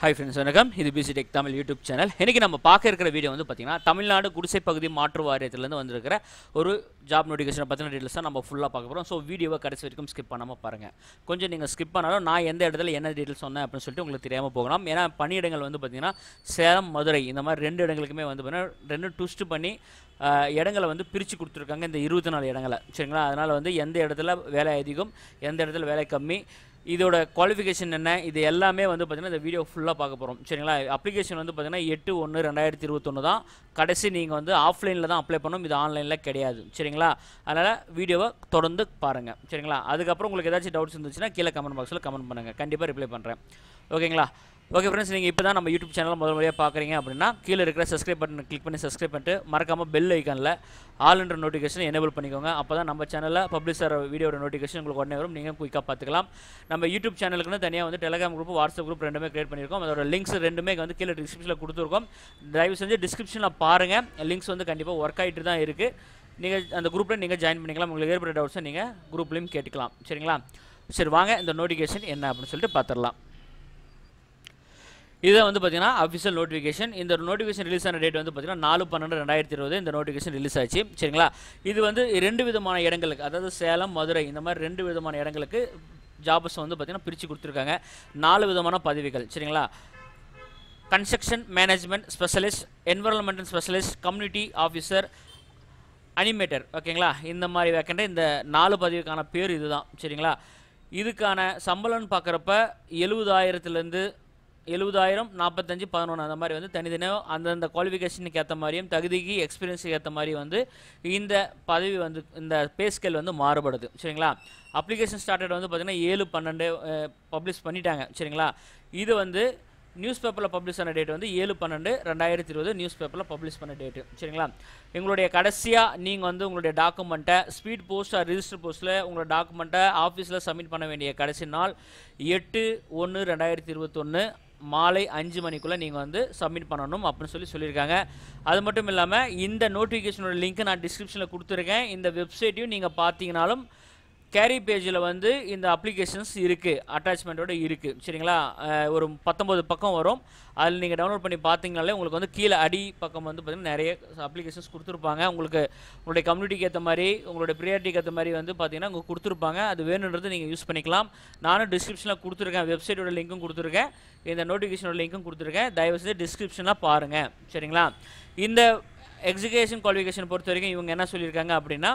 Hi friends, வணக்கம். இது BC Tech Tamil YouTube channel. இன்னைக்கு நம்ம பார்க்க இருக்கிற வீடியோ வந்து பாத்தீங்கன்னா தமிழ்நாடு குடிசை பகுதி மாற்று வாரியத்துல இருந்து வந்திருக்கிற ஒரு ஜாப் நோட்டிஃபிகேஷன் பத்தின டீடைல்ஸ் தான் நம்ம ஃபுல்லா பார்க்க போறோம். சோ வீடியோவை கடைசி வரைக்கும் ஸ்கிப் பண்ணாம பாருங்க. கொஞ்சம் நீங்க ஸ்கிப் பண்ணாலும் நான் எந்த இடத்துல என்ன டீடைல்ஸ் சொன்னேன் அப்படினு சொல்லிட்டு உங்களுக்கு தெரியாம போகலாம். ஏனா பணியிடங்கள் வந்து பாத்தீங்கன்னா சேலம், மதுரை இந்த மாதிரி ரெண்டு இடங்களுக்குமே வந்து பாத்தீங்கன்னா ரெண்டு ட்விஸ்ட் பண்ணி இடங்களை வந்து பிரித்து கொடுத்துருக்காங்க இந்த 24 இடங்களை. சரிங்களா? அதனால வந்து எந்த இடத்துல வேலை அதிகம், எந்த இடத்துல வேலை கம்மி, இதோட குவாலிஃபிகேஷன் என்ன, இது எல்லாமே வந்து பார்த்தீங்கன்னா இந்த வீடியோ ஃபுல்லாக பார்க்க போகிறோம். சரிங்களா? அப்ளிகேஷன் வந்து பார்த்தீங்கன்னா 8/1/2021 தான் கடைசி. நீங்கள் வந்து ஆஃப்லைனில் தான் அப்ளை பண்ணணும், இது ஆன்லைனில் கிடையாது. சரிங்களா? அதனால் வீடியோவை தொடர்ந்து பாருங்கள். சரிங்களா? அதுக்கப்புறம் உங்களுக்கு ஏதாச்சும் டவுட்ஸ் இருந்துச்சுன்னா கீழே கமெண்ட் பாக்ஸில் கமெண்ட் பண்ணுங்கள், கண்டிப்பாக ரிப்ளை பண்ணுறேன். ஓகேங்களா? ஓகே ஃப்ரெண்ட்ஸ், நீங்கள் இப்போ தான் நம்ம யூடியூப் சேனலில் முதல் முறையாக பார்க்குறீங்க அப்படின்னா கீழே இருக்கிற சப்ஸ்கிரைப் பட்டனை கிளிக் பண்ணி சப்ஸ்கிரைப் பண்ணிட்டு மறக்காமல் பெல் ஐக்கானில் ஆல் என்ற நோட்டிஃபிகேஷன் எனேபிள் பண்ணிக்கோங்க. அப்போ தான் நம்ம சேனலில் பப்ளிஷ் ஆகிற வீடியோட நோட்டிஃபிகேஷன் உங்களுக்கு உடனே வரும், நீங்கள் குயிக்காக பார்த்துக்கலாம். நம்ம யூடியூப் சேனலுக்குன்னு தனியாக வந்து டெலிகிராம் குரூப், வாட்ஸ்அப் குரூப் ரெண்டுமே கிரியேட் பண்ணியிருக்கோம். அதோட லிங்க்ஸ் ரெண்டுமே வந்து கீழே டிஸ்கிரிப்ஷனில் கொடுத்துருக்கோம். தயவு செஞ்சு டிஸ்கிரிப்ஷனில் பாருங்கள், லிங்க்ஸ் வந்து கண்டிப்பாக ஒர்க் ஆகிட்டு தான் இருக்குது. நீங்கள் அந்த குரூப்பில் நீங்கள் ஜாயின் பண்ணிக்கலாம். உங்களுக்கு ஏற்பட்ட டவுட்ஸை நீங்கள் குரூப்லேயும் கேட்டுக்கலாம். சரிங்களா? சரி, வாங்க இந்த நோட்டிஃபிகேஷன் என்ன அப்படின்னு சொல்லிட்டு பார்த்துடலாம். இதை வந்து பார்த்தீங்கன்னா அஃபிஷியல் நோட்டிஃபிகேஷன். இந்த நோட்டிஃபிகேஷன் ரிலீஸ் ஆன டேட் வந்து பார்த்தீங்கன்னா 4/12/2020 இந்த நோட்டிஃபிகேஷன் ரிலீஸ் ஆச்சு. சரிங்களா? இது வந்து 2 விதமான இடங்களுக்கு, அதாவது சேலம், மதுரை இந்த மாதிரி 2 விதமான இடங்களுக்கு ஜாப்ஸ் வந்து பார்த்தீங்கன்னா பிரித்து கொடுத்துருக்காங்க. 4 விதமான பதவிகள். சரிங்களா? Construction management specialist, environmental specialist, community officer, animator. ஓகேங்களா? இந்த மாதிரி வேக்கண்ட இந்த 4 பதவிக்கான பேர் இதுதான். சரிங்களா? இதுக்கான சம்பளம்னு பார்க்குறப்ப 70,000 70,000, 45, 11 அந்த மாதிரி வந்து தனித்தனியாக அந்தந்த குவாலிஃபிகேஷனுக்கு ஏற்ற மாதிரியும் தகுதிக்கு எக்ஸ்பீரியன்ஸுக்கு ஏற்ற மாதிரி வந்து இந்த பதவி வந்து இந்த பே ஸ்கேல் வந்து மாறுபடுது. சரிங்களா? அப்ளிகேஷன் ஸ்டார்டட் வந்து பார்த்திங்கன்னா 7/12 பப்ளிஷ் பண்ணிட்டாங்க. சரிங்களா? இது வந்து நியூஸ் பேப்பரில் பப்ளிஷ் ஆன டேட் வந்து 7/12/2020 நியூஸ் பேப்பரில் பப்ளிஷ் பண்ண டேட்டு. சரிங்களா? எங்களுடைய கடைசியாக நீங்கள் வந்து உங்களுடைய டாக்குமெண்ட்டை ஸ்பீட் போஸ்ட் ஆர் ரிஜிஸ்டர் போஸ்ட்டில் உங்களோட டாக்குமெண்ட்டை ஆஃபீஸில் சப்மிட் பண்ண வேண்டிய கடைசி நாள் 8/1/2021 மாலை 5 மணிக்குள்ளே நீங்கள் வந்து சப்மிட் பண்ணணும் அப்படின்னு சொல்லியிருக்காங்க. அது மட்டும் இல்லாமல் இந்த நோட்டிஃபிகேஷனோட லிங்க்கை நான் டிஸ்கிரிப்ஷனில் கொடுத்துருக்கேன். இந்த வெப்சைட்டையும் நீங்கள் பார்த்தீங்கனாலும் கேரி பேஜில் வந்து இந்த அப்ளிகேஷன்ஸ் இருக்குது, அட்டாச்மெண்ட்டோடு இருக்குது. சரிங்களா? ஒரு 19 பக்கம் வரும். அதில் நீங்கள் டவுன்லோட் பண்ணி பார்த்தீங்கனாலே உங்களுக்கு வந்து கீழே அடி பக்கம் வந்து பார்த்திங்கன்னா நிறைய அப்ளிகேஷன்ஸ் கொடுத்துருப்பாங்க. உங்களுக்கு உங்களுடைய கம்யூனிட்டிக்கு ஏற்ற மாதிரி, உங்களுடைய ப்ரியாரிட்டிக்கு ஏற்ற மாதிரி வந்து பார்த்திங்கன்னா உங்களுக்கு கொடுத்துருப்பாங்க. அது வேணுன்றது நீங்கள் யூஸ் பண்ணிக்கலாம். நானும் டிஸ்கிரிப்ஷனில் கொடுத்துருக்கேன், வெப்சைட்டோட லிங்க்கும் கொடுத்துருக்கேன், இந்த நோட்டிஃபிகேஷனோட லிங்க்கும் கொடுத்துருக்கேன். தயவுசெய்து டிஸ்கிரிப்ஷனாக பாருங்கள். சரிங்களா? இந்த எஜுகேஷன் குவாலிஃபிகேஷன் பொறுத்த வரைக்கும் இவங்க என்ன சொல்லியிருக்காங்க அப்படின்னா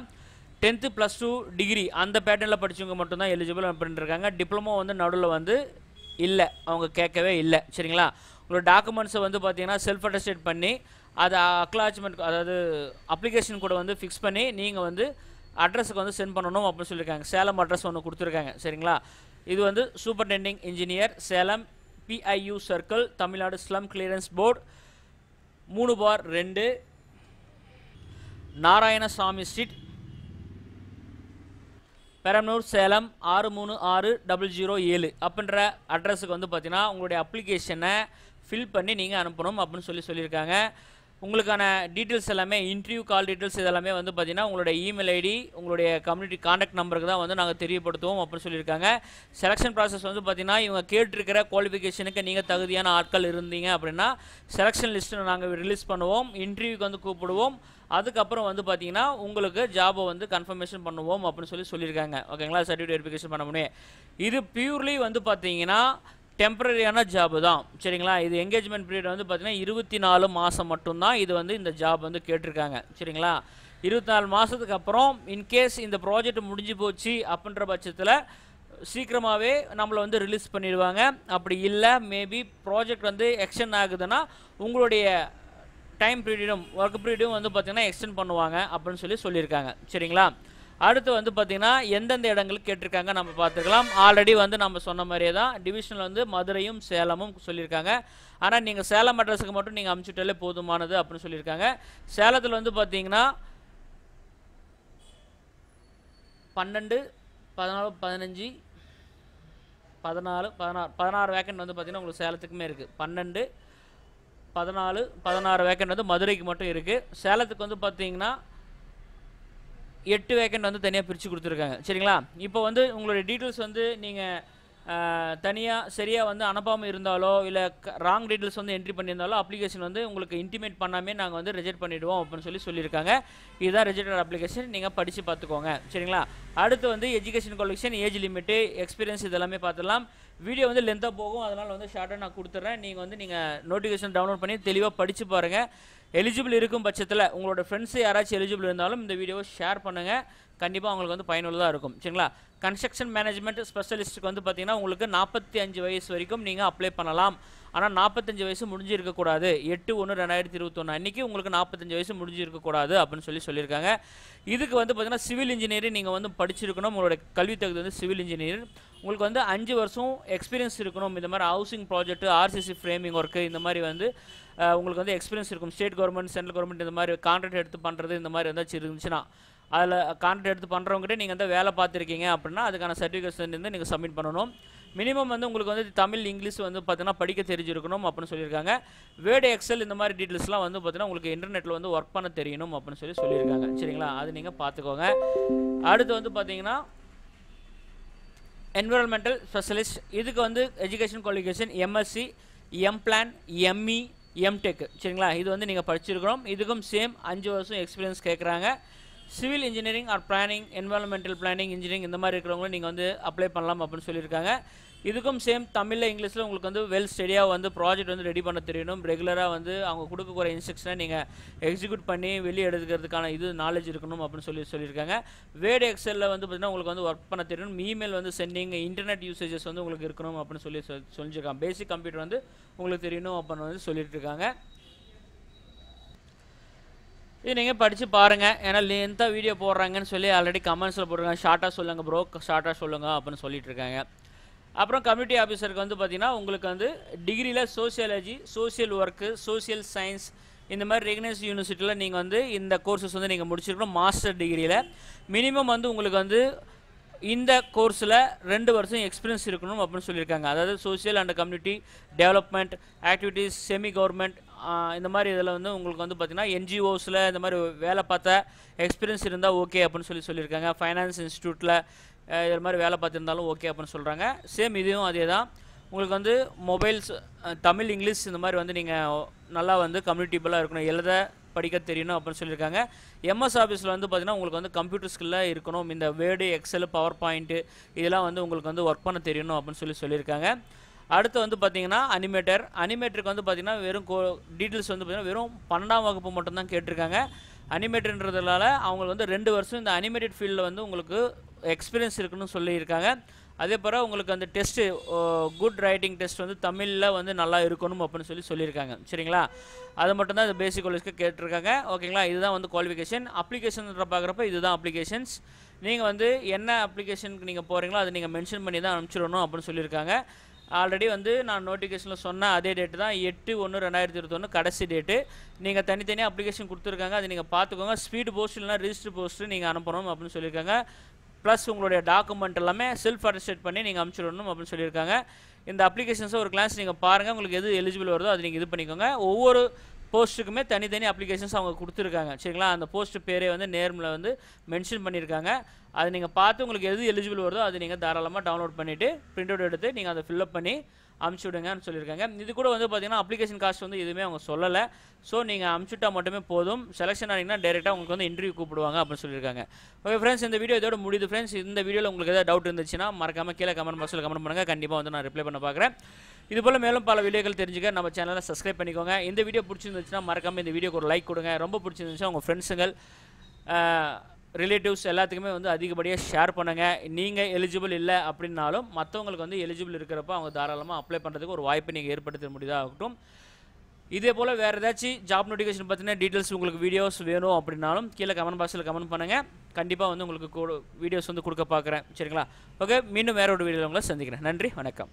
10th +2 டிகிரி அந்த பேட்டர்னில் படித்தவங்க மட்டும்தான் எலிஜிபிள் பண்ணிட்டுருக்காங்க. டிப்ளமோ வந்து நடுவில் வந்து இல்லை, அவங்க கேட்கவே இல்லை. சரிங்களா? உங்களோட டாக்குமெண்ட்ஸை வந்து பார்த்தீங்கன்னா செல்ஃப் அட்டஸ்டேட் பண்ணி அதை அக்னாலஜ்மெண்ட், அதாவது அப்ளிகேஷன் கூட வந்து ஃபிக்ஸ் பண்ணி நீங்கள் வந்து அட்ரஸுக்கு வந்து சென்ட் பண்ணணும் அப்படின்னு சொல்லியிருக்காங்க. சேலம் அட்ரஸ் ஒன்று கொடுத்துருக்காங்க. சரிங்களா? இது வந்து superintending engineer, Salem, PIU circle, Tamil Nadu slum clearance board, 3/2, Narayanasamy street, Perambalur, Salem 63607 அப்படின்ற அட்ரஸுக்கு வந்து பார்த்தீங்கன்னா உங்களுடைய அப்ளிகேஷனை ஃபில் பண்ணி நீங்கள் அனுப்பணும் அப்படின்னு சொல்லியிருக்காங்க. உங்களுக்கான டீட்டெயில்ஸ் எல்லாமே, இன்டர்வியூ கால் டீட்டெயில்ஸ் இதெல்லாமே வந்து பார்த்தீங்கன்னா உங்களுடைய இமெயில் ஐடி, உங்களுடைய கம்யூனிட்டி கான்டாக்ட் நம்பருக்கு தான் வந்து நாங்கள் தெரியப்படுத்துவோம் அப்படின்னு சொல்லியிருக்காங்க. செலெக்ஷன் ப்ராசஸ் வந்து பார்த்தீங்கன்னா இவங்க கேட்டிருக்கிற குவாலிஃபிகேஷனுக்கு நீங்கள் தகுதியான ஆட்கள் இருந்தீங்க அப்படின்னா செலெக்ஷன் லிஸ்ட்டு நாங்கள் ரிலீஸ் பண்ணுவோம், இன்டர்வியூக்கு வந்து கூப்பிடுவோம். அதுக்கப்புறம் வந்து பார்த்தீங்கன்னா உங்களுக்கு ஜாபை வந்து கன்ஃபர்மேஷன் பண்ணுவோம் அப்படின்னு சொல்லியிருக்காங்க. ஓகேங்களா? சர்டிஃபிகேட் வெரிஃபிகேஷன் பண்ண முடியும். இது பியூர்லி வந்து பார்த்தீங்கன்னா டெம்பரரியான ஜாபு தான். சரிங்களா? இது என்கேஜ்மெண்ட் பீரியட் வந்து பார்த்தீங்கன்னா 24 மாதம் மட்டும்தான் இது வந்து இந்த ஜாப் வந்து கேட்டிருக்காங்க. சரிங்களா? 24 மாதத்துக்கு அப்புறம் இன்கேஸ் இந்த ப்ராஜெக்ட் முடிஞ்சு போச்சு அப்படின்ற பட்சத்தில் சீக்கிரமாகவே நம்மளை வந்து ரிலீஸ் பண்ணிடுவாங்க. அப்படி இல்லை, மேபி ப்ராஜெக்ட் வந்து எக்ஸ்டெண்ட் ஆகுதுன்னா உங்களுடைய டைம் பீரியடும் ஒர்க் பீரியடும் வந்து பார்த்திங்கன்னா எக்ஸ்டெண்ட் பண்ணுவாங்க அப்படின்னு சொல்லியிருக்காங்க. சரிங்களா? அடுத்து வந்து பார்த்திங்கன்னா எந்தெந்த இடங்களுக்கு கேட்டிருக்காங்க நம்ம பார்த்துக்கலாம். ஆல்ரெடி வந்து நம்ம சொன்ன மாதிரியே தான் டிவிஷனில் வந்து மதுரையும் சேலமும் சொல்லியிருக்காங்க. ஆனால் நீங்கள் சேலம் அட்ரஸுக்கு மட்டும் நீங்கள் அனுப்பிச்சுட்டாலே போதுமானது அப்படின்னு சொல்லியிருக்காங்க. சேலத்தில் வந்து பார்த்திங்கன்னா 12, 14, 15, 16 வேக்கண்ட் வந்து பார்த்திங்கன்னா உங்களுக்கு சேலத்துக்குமே இருக்குது. 12, 14, 16 வேக்கண்ட் வந்து மதுரைக்கு மட்டும் இருக்குது. சேலத்துக்கு வந்து பார்த்தீங்கன்னா 8 வேக்கண்ட் வந்து தனியாக பிரித்து கொடுத்துருக்காங்க. சரிங்களா? இப்போ வந்து உங்களுடைய டீட்டெயில்ஸ் வந்து நீங்கள் தனியாக சரியாக வந்து அனுப்பாமல் இருந்தாலோ இல்லை ராங் டீட்டெயில்ஸ் வந்து என்ட்ரி பண்ணியிருந்தாலோ அப்ளிகேஷன் வந்து உங்களுக்கு இன்டிமேட் பண்ணாமே நாங்கள் வந்து ரிஜெக்ட் பண்ணிவிடுவோம் அப்படின்னு சொல்லியிருக்காங்க. இதுதான் ரிஜெக்டட் அப்ளிகேஷன், நீங்கள் படித்து பார்த்துக்கோங்க சரிங்களா. அடுத்து வந்து education qualification, age limit, experience இதெல்லாமே பார்த்துடலாம். வீடியோ வந்து லென்த்தாக போகும், அதனால் வந்து ஷார்ட்டாக நான் கொடுத்துட்றேன். நீங்கள் நோட்டிஃபிகேஷன் டவுன்லோட் பண்ணி தெளிவாக படித்து பாருங்கள். எலிஜிபிள் இருக்கும் பட்சத்தில் உங்களோட ஃப்ரெண்ட்ஸு யாராச்சும் எலிஜிபிள் இருந்தாலும் இந்த வீடியோவை ஷேர் பண்ணுங்கள், கண்டிப்பாக உங்களுக்கு வந்து பயனுள்ளதாக இருக்கும் சரிங்களா. கன்ஸ்ட்ரக்ஷன் மேனேஜ்மெண்ட் ஸ்பெஷலிஸ்ட்டுக்கு வந்து பார்த்திங்கன்னா உங்களுக்கு 45 வயசு வரைக்கும் நீங்கள் அப்ளை பண்ணலாம். ஆனால் 45 வயசு முடிஞ்சு இருக்கக்கூடாது. 8/1/2021 அன்றைக்கி உங்களுக்கு 45 வயசு முடிஞ்சு இருக்கக்கூடாது அப்படின்னு சொல்லியிருக்காங்க. இதுக்கு வந்து பார்த்திங்கன்னா சிவில் இன்ஜினியரிங் நீங்கள் வந்து படிச்சிருக்கணும். உங்களோட கல்வி தகுதி வந்து சிவில் இன்ஜினியர். உங்களுக்கு வந்து 5 வருஷம் எக்ஸ்பீரியன்ஸ் இருக்கணும். இந்த மாதிரி housing project, RCC framing work, இந்த மாதிரி வந்து உங்களுக்கு வந்து எக்ஸ்பீரியன்ஸ் இருக்கும். ஸ்டேட் கவர்மெண்ட், சென்ட்ரல் கவர்மெண்ட் இந்த மாதிரி கான்ட்ராக்ட் எடுத்து பண்ணுறது இந்த மாதிரி ஏதாச்சும் இருந்துச்சுன்னா, அதில் கான்ட்ராக்ட் எடுத்து பண்ணுறவங்ககிட்ட நீங்கள் வந்து வேலை பார்த்துருக்கீங்க அப்படின்னா அதுக்கான சர்டிஃபிகேஷன் வந்து நீங்கள் சப்மிட் பண்ணணும். மினிமம் வந்து உங்களுக்கு வந்து தமிழ், இங்கிலீஷ் வந்து பார்த்தீங்கன்னா படிக்க தெரிஞ்சிருக்கணும் அப்படின்னு சொல்லியிருக்காங்க. வேர்டு, எக்ஸல் இந்த மாதிரி டீட்டெயில்ஸ்லாம் வந்து பார்த்தீங்கன்னா உங்களுக்கு இன்டர்நெட்டில் வந்து ஒர்க் பண்ண தெரியணும் அப்படின்னு சொல்லியிருக்காங்க சரிங்களா. அது நீங்கள் பார்த்துக்கோங்க. அடுத்து வந்து பார்த்தீங்கன்னா என்விரான்மெண்டல் ஸ்பெஷலிஸ்ட், இதுக்கு வந்து education qualification MSc, MPlan, ME, MTech சரிங்களா. இது வந்து நீங்கள் படிச்சிருக்கிறோம். இதுக்கும் சேம் 5 வருஷம் எக்ஸ்பீரியன்ஸ் கேட்குறாங்க. Civil engineering are planning, environmental planning, engineering இந்த மாதிரி இருக்கிறவங்களும் நீங்கள் வந்து அப்ளை பண்ணலாம் அப்படின்னு சொல்லியிருக்காங்க. இதுக்கும் சேம் தமிழில், இங்கிலீஷில் உங்களுக்கு வந்து வெல் ஸ்டடியாக வந்து ப்ராஜெக்ட் வந்து ரெடி பண்ண தெரியணும். ரெகுலராக வந்து அவங்க கொடுக்கக்கூடிய இன்ஸ்ட்ரக்ஷனை நீங்கள் எக்ஸிக்யூட் பண்ணி வெளியே எடுக்கிறதுக்கான இது நாலேஜ் இருக்கணும் அப்படின்னு சொல்லியிருக்காங்க. வேர்டு, எக்ஸலில் வந்து பார்த்திங்கன்னா உங்களுக்கு வந்து ஒர்க் பண்ண தெரியணும். இமெயில் வந்து சென்டிங், இன்டர்நெட் யூசேஜஸ் வந்து உங்களுக்கு இருக்கணும் அப்படின்னு சொல்லியிருக்காங்க. பேசிக் கம்ப்யூட்டர் வந்து உங்களுக்கு தெரியணும் அப்படின்னு வந்து சொல்லிட்டு இருக்காங்க. இது நீங்கள் படித்து பாருங்கள். ஏன்னா எந்த வீடியோ போடுறாங்கன்னு சொல்லி ஆல்ரெடி கமெண்ட்ஸில் போட்டிருக்காங்க. ஷார்ட்டாக சொல்லுங்கள் ப்ரோ, ஷார்ட்டாக சொல்லுங்கள் அப்படின்னு சொல்லிட்டு இருக்காங்க. அப்புறம் கம்யூனிட்டி ஆஃபீஸருக்கு வந்து பார்த்திங்கன்னா உங்களுக்கு வந்து டிகிரியில் sociology, social work, social science இந்த மாதிரி ரெகனைஸ்ட் யூனிவர்சிட்டியில் நீங்கள் வந்து இந்த கோர்சஸ் வந்து நீங்கள் முடிச்சிருக்கணும். மாஸ்டர் டிகிரியில் மினிமம் வந்து உங்களுக்கு வந்து இந்த கோர்ஸில் 2 வருஷம் எக்ஸ்பீரியன்ஸ் இருக்கணும் அப்படின்னு சொல்லியிருக்காங்க. அதாவது social and community development activities, semi government இந்த மாதிரி இதில் வந்து உங்களுக்கு வந்து பார்த்திங்கன்னா என்ஜிஓஸில் இந்த மாதிரி வேலை பார்த்த எக்ஸ்பீரியன்ஸ் இருந்தால் ஓகே அப்படின்னு சொல்லியிருக்காங்க. ஃபைனான்ஸ் இன்ஸ்டியூட்டில் இது மாதிரி வேலை பார்த்துருந்தாலும் ஓகே அப்படின்னு சொல்கிறாங்க. சேம் இதுவும் அதே தான். உங்களுக்கு வந்து மொபைல்ஸ், தமிழ், இங்கிலீஷ் இந்த மாதிரி வந்து நீங்கள் நல்லா வந்து கம்யூனிட்டிபிளாக இருக்கணும், எழுத படிக்க தெரியணும் அப்படின்னு சொல்லியிருக்காங்க. எம்எஸ் ஆஃபீஸில் வந்து பார்த்திங்கன்னா உங்களுக்கு வந்து கம்ப்யூட்டர் ஸ்கில்லாக இருக்கணும். இந்த வேர்டு, எக்ஸல், பவர் பாயிண்ட்டு இதெல்லாம் வந்து உங்களுக்கு வந்து ஒர்க் பண்ண தெரியணும் அப்படின்னு சொல்லியிருக்காங்க. அடுத்து வந்து பார்த்திங்கன்னா அனிமேட்டருக்கு வந்து பார்த்திங்கன்னா வெறும் டீட்டெயில்ஸ் வந்து பார்த்திங்கன்னா வெறும் 12ஆம் வகுப்பு மட்டும்தான் கேட்டிருக்காங்க. அனிமேட்டர்ன்றதுனால அவங்களுக்கு வந்து 2 வருஷம் இந்த அனிமேட்டட் ஃபீல்டில் வந்து உங்களுக்கு எக்ஸ்பீரியன்ஸ் இருக்குன்னு சொல்லியிருக்காங்க. அதே போல் உங்களுக்கு அந்த டெஸ்ட்டு குட் ரைட்டிங் டெஸ்ட் வந்து தமிழில் வந்து நல்லா இருக்கணும் அப்படின்னு சொல்லியிருக்காங்க சரிங்களா. அது மட்டும்தான் இந்த பேசிக் குவாலிஃபிகேஷன் கேட்டிருக்காங்க ஓகேங்களா. இதுதான் வந்து குவாலிஃபிகேஷன். அப்ளிகேஷன்ற பார்க்குறப்ப இதுதான் அப்ளிகேஷன்ஸ். நீங்கள் வந்து என்ன அப்ளிகேஷனுக்கு நீங்கள் போகிறீங்களோ அதை நீங்கள் மென்ஷன் பண்ணி தான் அனுப்பிச்சிடணும் அப்படின்னு சொல்லியிருக்காங்க. ஆல்ரெடி வந்து நான் நோட்டிஃபிகேஷனில் சொன்ன அதே டேட்டு தான் 8/1/2021 கடைசி டேட்டு. நீங்கள் தனித்தனியாக அப்ளிகேஷன் கொடுத்துருக்காங்க, அதை நீங்கள் பார்த்துக்கோங்க. ஸ்பீடு போஸ்ட் இல்லைனா ரிஜிஸ்டர் போஸ்ட்டு நீங்கள் அனுப்பணும் அப்படின்னு சொல்லியிருக்காங்க. ப்ளஸ் உங்களுடைய டாக்குமெண்ட் எல்லாமே செல்ஃப் அட்டஸ்டேட் பண்ணி நீங்கள் அனுப்பிச்சிடணும் அப்படின்னு சொல்லியிருக்காங்க. இந்த அப்ளிகேஷன்ஸை ஒரு கிளாஸ் நீங்கள் பாருங்கள், உங்களுக்கு எது எலிஜிபிள் வருதோ அது நீங்கள் இது பண்ணிக்கோங்க. ஒவ்வொரு போஸ்ட்டுக்குமே தனித்தனி அப்ளிகேஷன்ஸ் அவங்க கொடுத்துருக்காங்க சரிங்களா. அந்த போஸ்ட் பேரே வந்து நேர்மில் வந்து மென்ஷன் பண்ணியிருக்காங்க. அதை நீங்கள் பார்த்து உங்களுக்கு எது எலிஜிபிள் வருதோ அது நீங்கள் தாராளமாக டவுன்லோட் பண்ணிவிட்டு பிரிண்ட் அவுட் எடுத்து நீங்கள் அதை ஃபில்அப் பண்ணி அமுச்சு விடுங்கன்னு சொல்லியிருக்காங்க. இது கூட வந்து பார்த்திங்கன்னா அப்ளிகேஷன் காஸ்ட் வந்து எதுவுமே அவங்க சொல்லலை. ஸோ நீங்கள் அமுச்சுட்டா மட்டுமே போதும். செலெக்ஷன் ஆனீங்கன்னா டேரெக்டாக உங்களுக்கு வந்து இன்டர்வியூ கூப்பிடுவாங்க அப்படின்னு சொல்லியிருக்காங்க. ஓகே ஃப்ரெண்ட்ஸ், இந்த வீடியோ இதோட முடியுது ஃப்ரெண்ட்ஸ். இந்த வீடியோவில் உங்களுக்கு ஏதாவது டவுட் இருந்துச்சுன்னா மறக்காமல் கீழே கமெண்ட் பாக்ஸில் கமெண்ட் பண்ணுங்கள். கண்டிப்பாக வந்து நான் ரிப்ளை பண்ண பார்க்குறேன். இதுபோல் மேலும் பல வீடியோக்கள் தெரிஞ்சுக்க நம்ம சேனலை சப்ஸ்கிரைப் பண்ணிக்கோங்க. இந்த வீடியோ பிடிச்சிருந்துச்சுன்னா மறக்காமல் இந்த வீடியோக்கு ஒரு லைக் கொடுங்க. ரொம்ப பிடிச்சிருந்துச்சுன்னா உங்கள் ஃப்ரெண்ட்ஸுங்கள், ரிலேட்டிவ்ஸ் எல்லாத்துக்குமே வந்து அதிகப்படியாக ஷேர் பண்ணுங்கள். நீங்கள் எலிஜிபிள் இல்லை அப்படின்னாலும் மற்றவங்களுக்கு வந்து எலிஜிபிள் இருக்கிறப்ப அவங்க தாராளமாக அப்ளை பண்ணுறதுக்கு ஒரு வாய்ப்பை நீங்கள் ஏற்படுத்த முடியாதாகட்டும். இதே போல் வேறு ஏதாச்சும் ஜாப் நோட்டிஃபிகேஷன் பற்றின டீட்டெயில்ஸ் உங்களுக்கு வீடியோஸ் வேணும் அப்படின்னாலும் கீழே கமெண்ட் பாக்ஸில் கமெண்ட் பண்ணுங்கள். கண்டிப்பாக வந்து உங்களுக்கு வீடியோஸ் வந்து கொடுக்க பார்க்குறேன் சரிங்களா. ஓகே, மீண்டும் வேறு ஒரு வீடியோவில் உங்களை சந்திக்கிறேன். நன்றி, வணக்கம்.